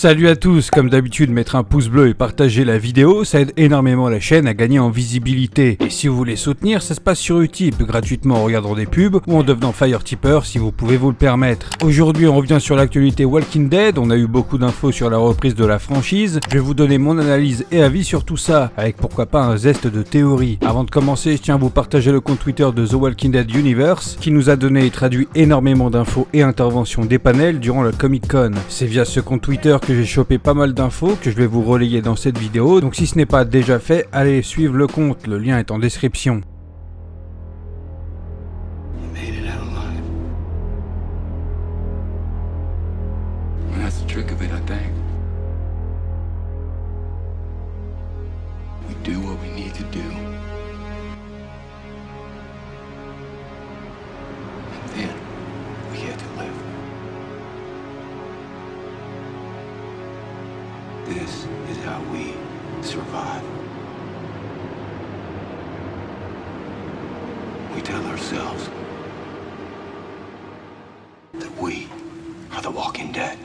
Salut à tous, comme d'habitude mettre un pouce bleu et partager la vidéo, ça aide énormément la chaîne à gagner en visibilité. Et si vous voulez soutenir, ça se passe sur Utip, gratuitement en regardant des pubs ou en devenant Fire Tipper si vous pouvez vous le permettre. Aujourd'hui on revient sur l'actualité Walking Dead, on a eu beaucoup d'infos sur la reprise de la franchise, je vais vous donner mon analyse et avis sur tout ça, avec pourquoi pas un zeste de théorie. Avant de commencer, je tiens à vous partager le compte Twitter de The Walking Dead Universe, qui nous a donné et traduit énormément d'infos et interventions des panels durant le Comic Con. C'est via ce compte Twitter que j'ai chopé pas mal d'infos que je vais vous relayer dans cette vidéo, donc si ce n'est pas déjà fait, allez suivre le compte, le lien est en description. This is how we survive. We tell ourselves that we are the Walking Dead.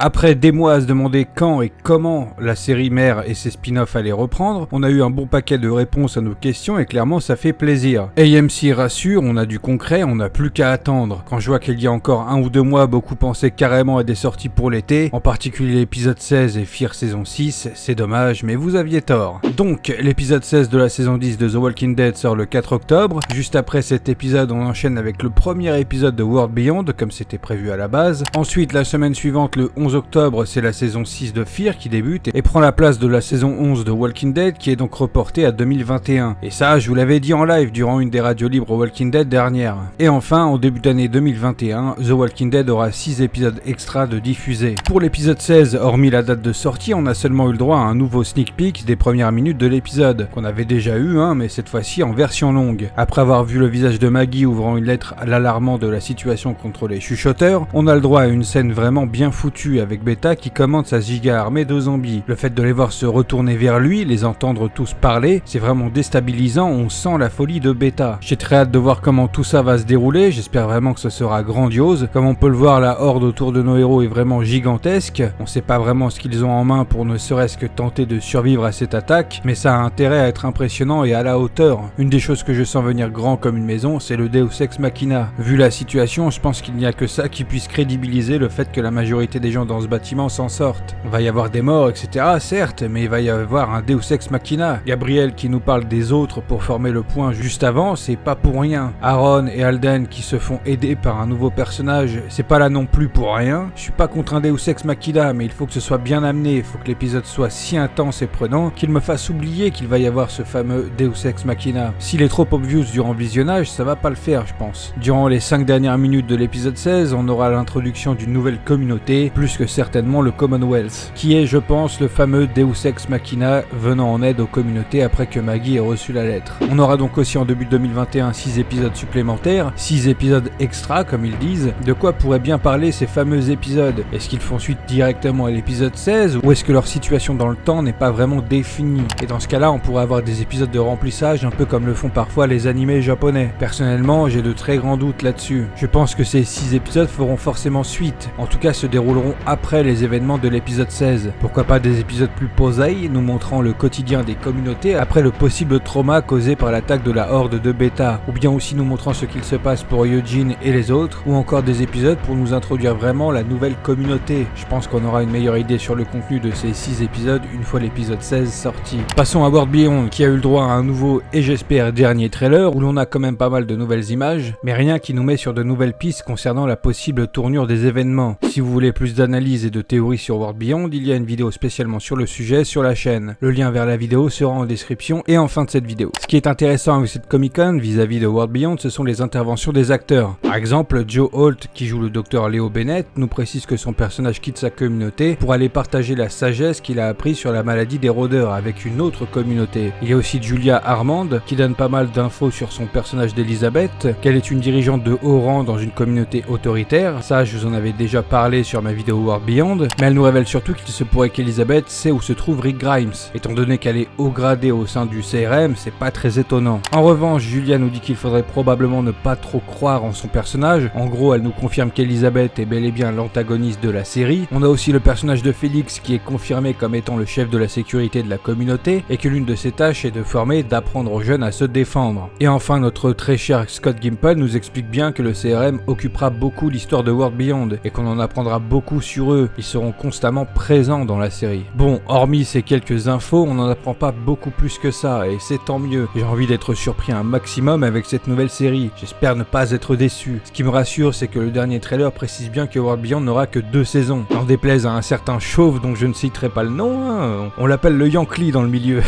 Après des mois à se demander quand et comment la série mère et ses spin-offs allaient reprendre, on a eu un bon paquet de réponses à nos questions et clairement ça fait plaisir. AMC rassure, on a du concret, on n'a plus qu'à attendre. Quand je vois qu'il y a encore 1 ou 2 mois, beaucoup pensaient carrément à des sorties pour l'été, en particulier l'épisode 16 et Fear saison 6, c'est dommage mais vous aviez tort. Donc l'épisode 16 de la saison 10 de The Walking Dead sort le 4 octobre, juste après cet épisode on enchaîne avec le premier épisode de World Beyond comme c'était prévu à la base. Ensuite la semaine suivante, le 11 octobre, c'est la saison 6 de Fear qui débute et prend la place de la saison 11 de Walking Dead qui est donc reportée à 2021. Et ça, je vous l'avais dit en live durant une des radios libres Walking Dead dernière. Et enfin, en début d'année 2021, The Walking Dead aura 6 épisodes extra de diffusés. Pour l'épisode 16, hormis la date de sortie, on a seulement eu le droit à un nouveau sneak peek des premières minutes de l'épisode, qu'on avait déjà eu, mais cette fois-ci en version longue. Après avoir vu le visage de Maggie ouvrant une lettre à l'alarmant de la situation contre les chuchoteurs, on a le droit à une scène vraiment bien foutue avec Beta qui commande sa giga armée de zombies. Le fait de les voir se retourner vers lui, les entendre tous parler, c'est vraiment déstabilisant, on sent la folie de Beta. J'ai très hâte de voir comment tout ça va se dérouler, j'espère vraiment que ce sera grandiose. Comme on peut le voir, la horde autour de nos héros est vraiment gigantesque, on sait pas vraiment ce qu'ils ont en main pour ne serait-ce que tenter de survivre à cette attaque, mais ça a intérêt à être impressionnant et à la hauteur. Une des choses que je sens venir grand comme une maison, c'est le Deus Ex Machina. Vu la situation, je pense qu'il n'y a que ça qui puisse crédibiliser le fait que la majorité des gens dans ce bâtiment s'en sortent. Il va y avoir des morts, etc. certes, mais il va y avoir un Deus Ex Machina. Gabriel qui nous parle des autres pour former le point juste avant, c'est pas pour rien. Aaron et Alden qui se font aider par un nouveau personnage, c'est pas là non plus pour rien. Je suis pas contre un Deus Ex Machina, mais il faut que ce soit bien amené, il faut que l'épisode soit si intense et prenant qu'il me fasse oublier qu'il va y avoir ce fameux Deus Ex Machina. S'il est trop obvious durant le visionnage, ça va pas le faire, je pense. Durant les 5 dernières minutes de l'épisode 16, on aura l'introduction d'une nouvelle communauté, plus que certainement le Commonwealth, qui est, je pense, le fameux Deus Ex Machina venant en aide aux communautés après que Maggie ait reçu la lettre. On aura donc aussi en début 2021 6 épisodes supplémentaires, 6 épisodes extra comme ils disent. De quoi pourraient bien parler ces fameux épisodes? Est-ce qu'ils font suite directement à l'épisode 16 ou est-ce que leur situation dans le temps n'est pas vraiment définie? Et dans ce cas-là, on pourrait avoir des épisodes de remplissage un peu comme le font parfois les animés japonais. Personnellement, j'ai de très grands doutes là-dessus. Je pense que ces 6 épisodes feront forcément suite, en tout cas se dérouleront après les événements de l'épisode 16. Pourquoi pas des épisodes plus posés, nous montrant le quotidien des communautés après le possible trauma causé par l'attaque de la horde de Beta, ou bien aussi nous montrant ce qu'il se passe pour Eugene et les autres, ou encore des épisodes pour nous introduire vraiment la nouvelle communauté. Je pense qu'on aura une meilleure idée sur le contenu de ces 6 épisodes une fois l'épisode 16 sorti. Passons à World Beyond, qui a eu le droit à un nouveau et j'espère dernier trailer, où l'on a quand même pas mal de nouvelles images, mais rien qui nous met sur de nouvelles pistes concernant la possible tournure des événements. Si vous voulez plus d'analyse et de théories sur World Beyond, il y a une vidéo spécialement sur le sujet sur la chaîne. Le lien vers la vidéo sera en description et en fin de cette vidéo. Ce qui est intéressant avec cette Comic Con vis-à-vis de World Beyond, ce sont les interventions des acteurs. Par exemple, Joe Holt, qui joue le docteur Leo Bennett, nous précise que son personnage quitte sa communauté pour aller partager la sagesse qu'il a appris sur la maladie des rôdeurs avec une autre communauté. Il y a aussi Julia Armand, qui donne pas mal d'infos sur son personnage d'Elizabeth, qu'elle est une dirigeante de haut rang dans une communauté autoritaire. Ça, je vous en avais déjà parlé sur ma vidéo World Beyond, mais elle nous révèle surtout qu'il se pourrait qu'Elizabeth sait où se trouve Rick Grimes. Étant donné qu'elle est haut gradée au sein du CRM, c'est pas très étonnant. En revanche, Julia nous dit qu'il faudrait probablement ne pas trop croire en son personnage. En gros, elle nous confirme qu'Elizabeth est bel et bien l'antagoniste de la série. On a aussi le personnage de Félix qui est confirmé comme étant le chef de la sécurité de la communauté et que l'une de ses tâches est de former, d'apprendre aux jeunes à se défendre. Et enfin, notre très cher Scott Gimple nous explique bien que le CRM occupera beaucoup l'histoire de World Beyond et qu'on en apprendra beaucoup sur eux. Ils seront constamment présents dans la série. Bon, hormis ces quelques infos, on n'en apprend pas beaucoup plus que ça et c'est tant mieux. J'ai envie d'être surpris un maximum avec cette nouvelle série. J'espère ne pas être déçu. Ce qui me rassure, c'est que le dernier trailer précise bien que World Beyond n'aura que 2 saisons. En déplaise à un certain chauve dont je ne citerai pas le nom, hein, on l'appelle le Yankee dans le milieu.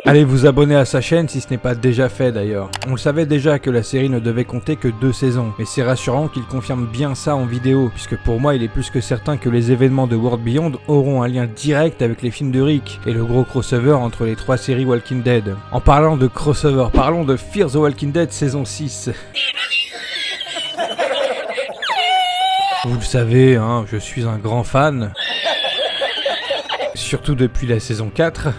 Allez vous abonner à sa chaîne si ce n'est pas déjà fait d'ailleurs. On le savait déjà que la série ne devait compter que 2 saisons, mais c'est rassurant qu'il confirme bien ça en vidéo, puisque pour moi il est plus que certain que les événements de World Beyond auront un lien direct avec les films de Rick, et le gros crossover entre les 3 séries Walking Dead. En parlant de crossover, parlons de Fear the Walking Dead saison 6. Vous le savez, hein, je suis un grand fan. Surtout depuis la saison 4.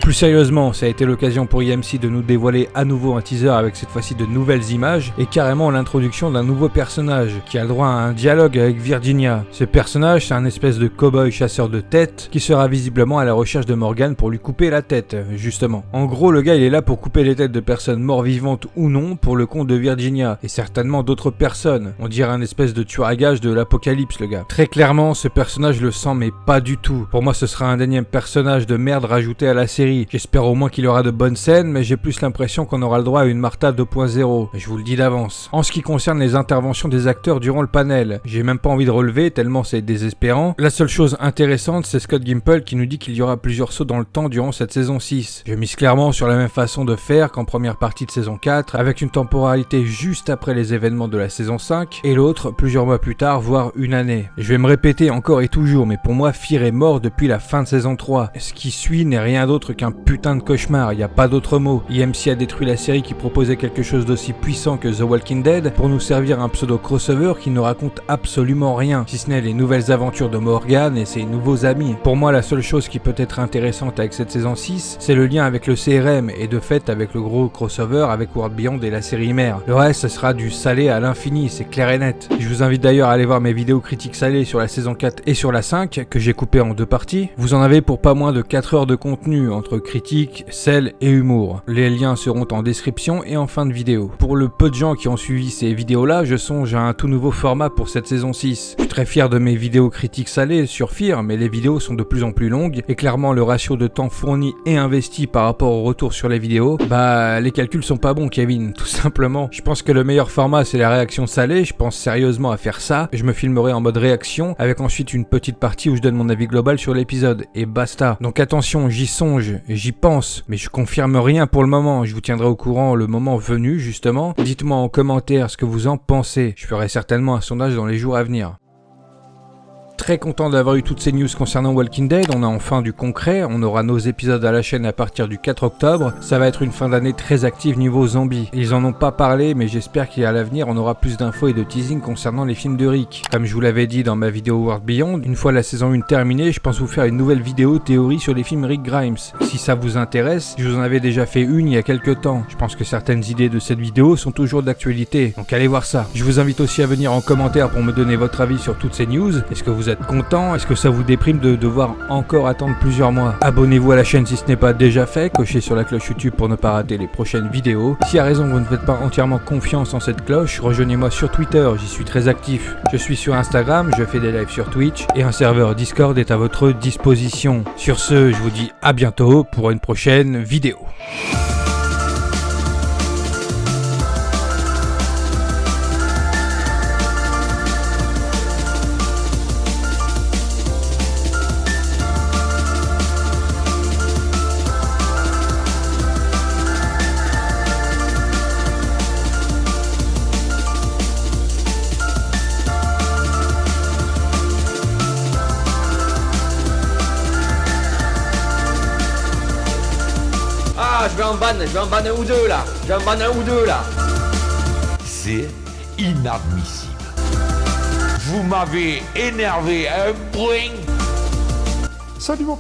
Plus sérieusement, ça a été l'occasion pour AMC de nous dévoiler à nouveau un teaser avec cette fois-ci de nouvelles images et carrément l'introduction d'un nouveau personnage qui a le droit à un dialogue avec Virginia. Ce personnage, c'est un espèce de cow-boy chasseur de tête qui sera visiblement à la recherche de Morgan pour lui couper la tête, justement. En gros, le gars il est là pour couper les têtes de personnes mort-vivantes ou non pour le compte de Virginia et certainement d'autres personnes. On dirait un espèce de tueur à gages de l'apocalypse, le gars. Très clairement, ce personnage le sent mais pas du tout. Pour moi, ce sera un énième personnage de merde rajouté à la série. J'espère au moins qu'il y aura de bonnes scènes, mais j'ai plus l'impression qu'on aura le droit à une Martha 2.0. Je vous le dis d'avance. En ce qui concerne les interventions des acteurs durant le panel, j'ai même pas envie de relever tellement c'est désespérant. La seule chose intéressante, c'est Scott Gimple qui nous dit qu'il y aura plusieurs sauts dans le temps durant cette saison 6. Je mise clairement sur la même façon de faire qu'en première partie de saison 4, avec une temporalité juste après les événements de la saison 5, et l'autre plusieurs mois plus tard, voire une année. Je vais me répéter encore et toujours, mais pour moi, Fear est mort depuis la fin de saison 3. Ce qui suit n'est rien d'autre qu'un putain de cauchemar, y a pas d'autre mot. AMC a détruit la série qui proposait quelque chose d'aussi puissant que The Walking Dead pour nous servir un pseudo crossover qui ne raconte absolument rien, si ce n'est les nouvelles aventures de Morgan et ses nouveaux amis. Pour moi, la seule chose qui peut être intéressante avec cette saison 6, c'est le lien avec le CRM et de fait avec le gros crossover avec World Beyond et la série mère. Le reste, ce sera du salé à l'infini, c'est clair et net. Je vous invite d'ailleurs à aller voir mes vidéos critiques salées sur la saison 4 et sur la 5, que j'ai coupées en 2 parties. Vous en avez pour pas moins de 4 heures de contenu entre critique, sel et humour. Les liens seront en description et en fin de vidéo. Pour le peu de gens qui ont suivi ces vidéos-là, je songe à un tout nouveau format pour cette saison 6. Je suis très fier de mes vidéos critiques salées sur Fear, mais les vidéos sont de plus en plus longues et clairement le ratio de temps fourni et investi par rapport au retour sur les vidéos, les calculs sont pas bons, Kevin, tout simplement. Je pense que le meilleur format c'est la réaction salée, je pense sérieusement à faire ça. Je me filmerai en mode réaction avec ensuite une petite partie où je donne mon avis global sur l'épisode et basta. Donc attention, j'y songe, j'y pense, mais je confirme rien pour le moment. Je vous tiendrai au courant le moment venu justement. Dites-moi en commentaire ce que vous en pensez. Je ferai certainement un sondage dans les jours à venir. Très content d'avoir eu toutes ces news concernant Walking Dead, on a enfin du concret, on aura nos épisodes à la chaîne à partir du 4 octobre, ça va être une fin d'année très active niveau zombies. Ils en ont pas parlé mais j'espère qu'à l'avenir on aura plus d'infos et de teasing concernant les films de Rick. Comme je vous l'avais dit dans ma vidéo World Beyond, une fois la saison 1 terminée, je pense vous faire une nouvelle vidéo théorie sur les films Rick Grimes. Si ça vous intéresse, je vous en avais déjà fait une il y a quelques temps. Je pense que certaines idées de cette vidéo sont toujours d'actualité, donc allez voir ça. Je vous invite aussi à venir en commentaire pour me donner votre avis sur toutes ces news. Est-ce que vous êtes content? Est-ce que ça vous déprime de devoir encore attendre plusieurs mois? Abonnez-vous à la chaîne si ce n'est pas déjà fait, cochez sur la cloche YouTube pour ne pas rater les prochaines vidéos. Si à raison vous ne faites pas entièrement confiance en cette cloche, rejoignez-moi sur Twitter, j'y suis très actif. Je suis sur Instagram, je fais des lives sur Twitch et un serveur Discord est à votre disposition. Sur ce, je vous dis à bientôt pour une prochaine vidéo. Je vais en ban un ou deux là. Je vais en ban un ou deux là. See it? inadmissible. Vous m'avez énervé à un point. Salut mon